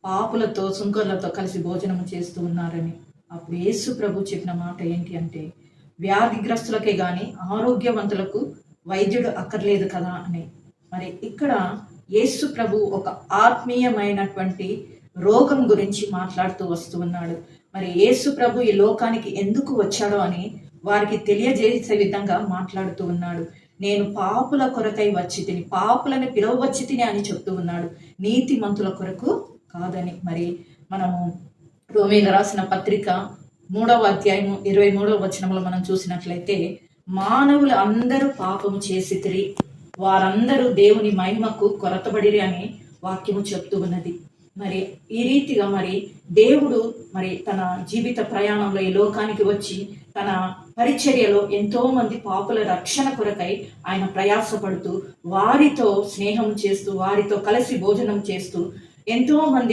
పాపులతో సుంకర్లతో కలిసి భోజనం చేస్తూ ఉన్నారని. అప్పుడు యేసు ప్రభు చెప్పిన మాట ఏంటి అంటే, వ్యాధిగ్రస్తులకే గాని ఆరోగ్యవంతులకు వైద్యుడు అక్కర్లేదు కదా అని. మరి ఇక్కడ యేసు ప్రభు ఒక ఆత్మీయమైనటువంటి రోగం గురించి మాట్లాడుతూ వస్తూ ఉన్నాడు. మరి యేసు ప్రభు ఈ లోకానికి ఎందుకు వచ్చాడో అని వారికి తెలియజేసే విధంగా మాట్లాడుతూ ఉన్నాడు. నేను పాపుల కొరకై వచ్చి తిని, పాపులను పిలువచ్చి తిని అని చెప్తూ ఉన్నాడు, నీతిమంతుల కొరకు కాదని. మరి మనము రోమీయులకు రాసిన పత్రిక 3వ అధ్యాయము 23వ వచనంలో మనం చూసినట్లయితే, మానవులు అందరూ పాపము చేసితిరి, వారందరూ దేవుని మహిమకు కొరతబడిరి అని వాక్యము చెప్తూ ఉన్నది. మరి ఈ రీతిగా మరి దేవుడు మరి తన జీవిత ప్రయాణంలో ఈ లోకానికి వచ్చి తన పరిచర్యలో ఎంతో మంది పాపుల రక్షణ కొరకై ఆయన ప్రయాసపడుతూ, వారితో స్నేహం చేస్తూ, వారితో కలిసి భోజనం చేస్తూ ఎంతో మంది